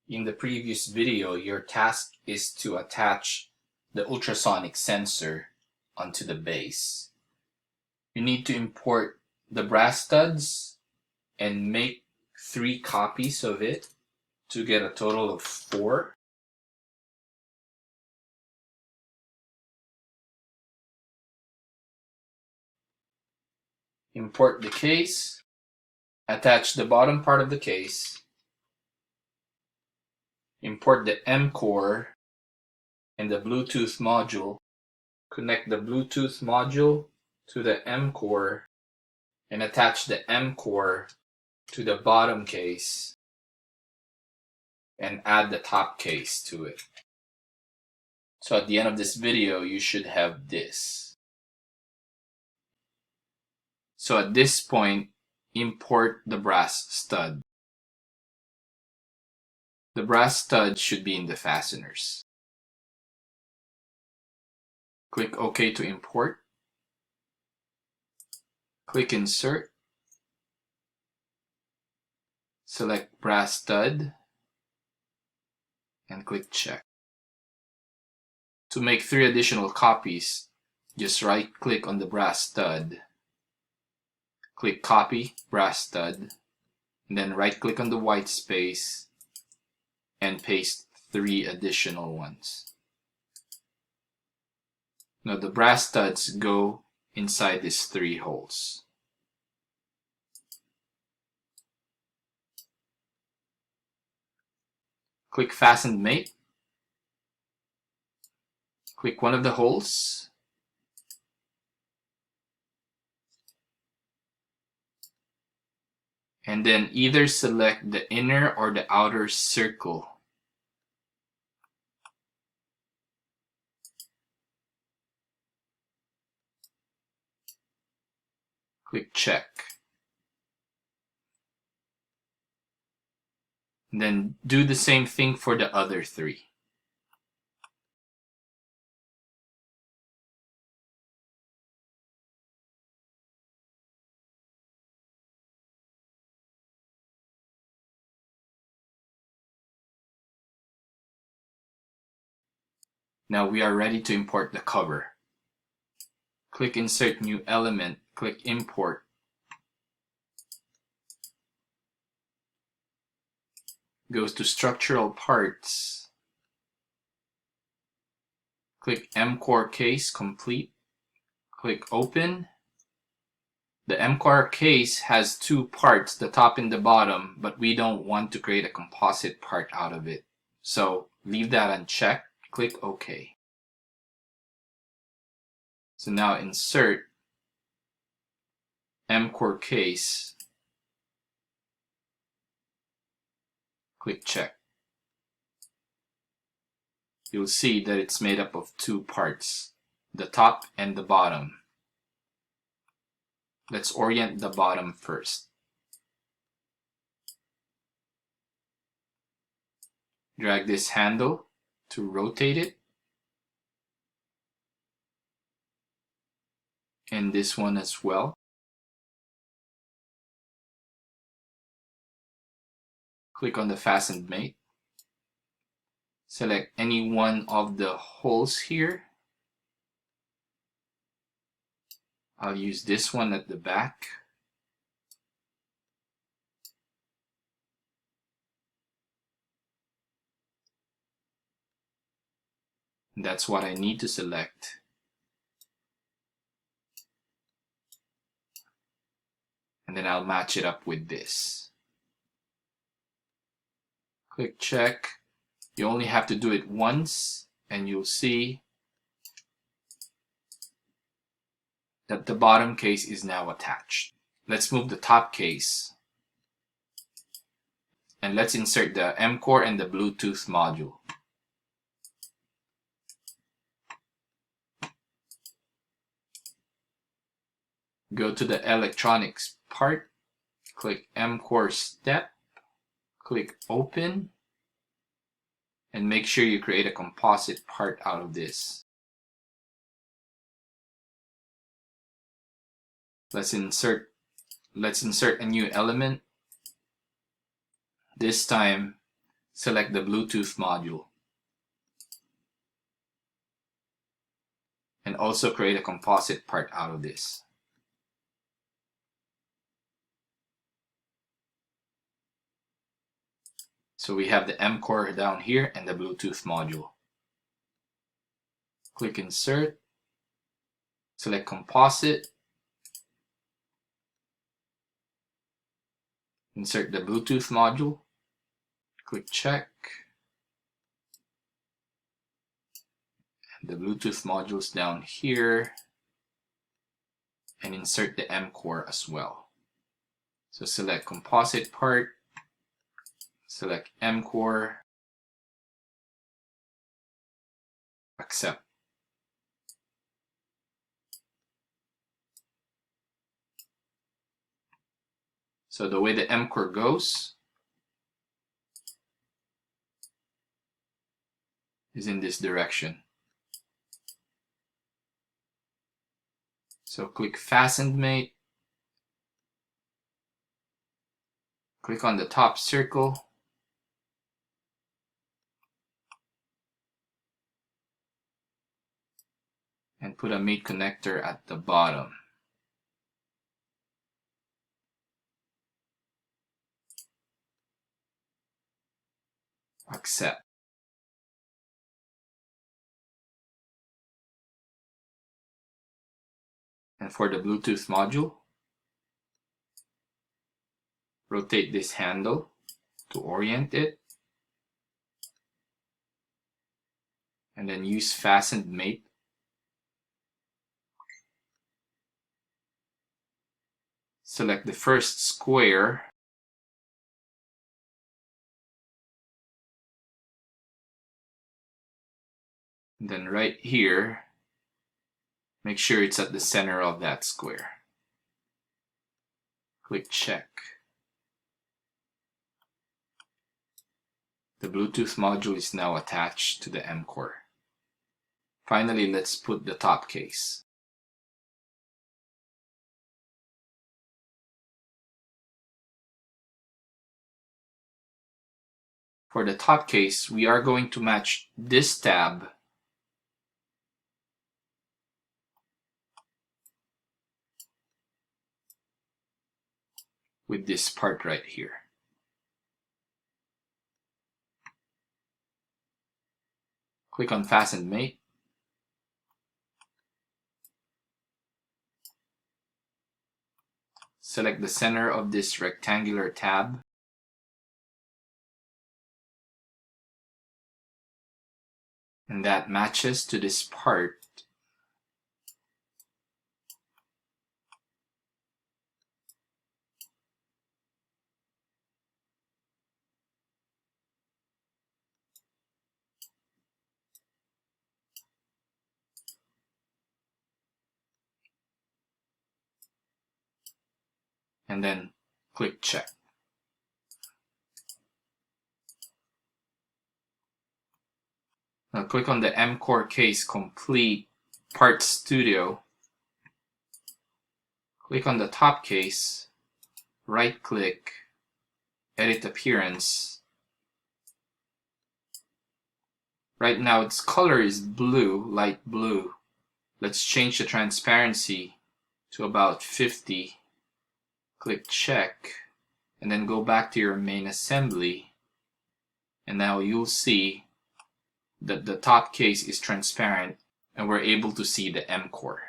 In the previous video, your task is to attach the ultrasonic sensor onto the base. You need to import the brass studs and make 3 copies of it to get a total of 4. Import the case, attach the bottom part of the case, import the mCore and the Bluetooth module, connect the Bluetooth module to the mCore and attach the mCore to the bottom case and add the top case to it. So at the end of this video, you should have this. So at this point, import the brass stud. The brass stud should be in the fasteners. Click OK to import. Click Insert. Select brass stud and click Check. To make 3 additional copies, just right-click on the brass stud, click Copy Brass Stud, and then right-click on the white space and paste 3 additional ones. Now the brass studs go inside these 3 holes. Click Fasten Mate. Click one of the holes. And then either select the inner or the outer circle. Click Check. And then do the same thing for the other 3. Now we are ready to import the cover. Click Insert New Element, click Import. Goes to Structural Parts. Click mCore Case Complete. Click Open. The mCore case has 2 parts, the top and the bottom, but we don't want to create a composite part out of it. So leave that unchecked. Click OK. So now insert mCore case. Click Check. You'll see that it's made up of 2 parts, the top and the bottom. Let's orient the bottom first. Drag this handle to rotate it. And this one as well. Click on the Fastened Mate. Select any one of the holes here. I'll use this one at the back. And that's what I need to select. And then I'll match it up with this. Click Check. You only have to do it once and you'll see that the bottom case is now attached. Let's move the top case. And let's insert the mCore and the Bluetooth module. Go to the electronics part, click mCore Step, click Open, and make sure you create a composite part out of this. Let's insert a new element. This time select the Bluetooth module. And also create a composite part out of this. So we have the mCore down here and the Bluetooth module. Click Insert, select Composite, insert the Bluetooth module, click Check. The Bluetooth module is down here, and insert the mCore as well. So select Composite part, select mCore, accept. So the way the mCore goes is in this direction. So click Fastened Mate, click on the top circle, and put a mate connector at the bottom. Accept. And for the Bluetooth module, rotate this handle to orient it, and then use Fastened Mate. Select the first square, and then right here, make sure it's at the center of that square. Click Check. The Bluetooth module is now attached to the mCore. Finally, let's put the top case. For the top case, we are going to match this tab with this part right here. Click on Fasten Mate. Select the center of this rectangular tab. And that matches to this part. And then click Check. Now click on the mCore Case Complete Part Studio. Click on the top case, right click, edit appearance. Right now its color is blue, light blue. Let's change the transparency to about 50. Click Check, and then go back to your main assembly. And now you'll see that the top case is transparent and we're able to see the mCore.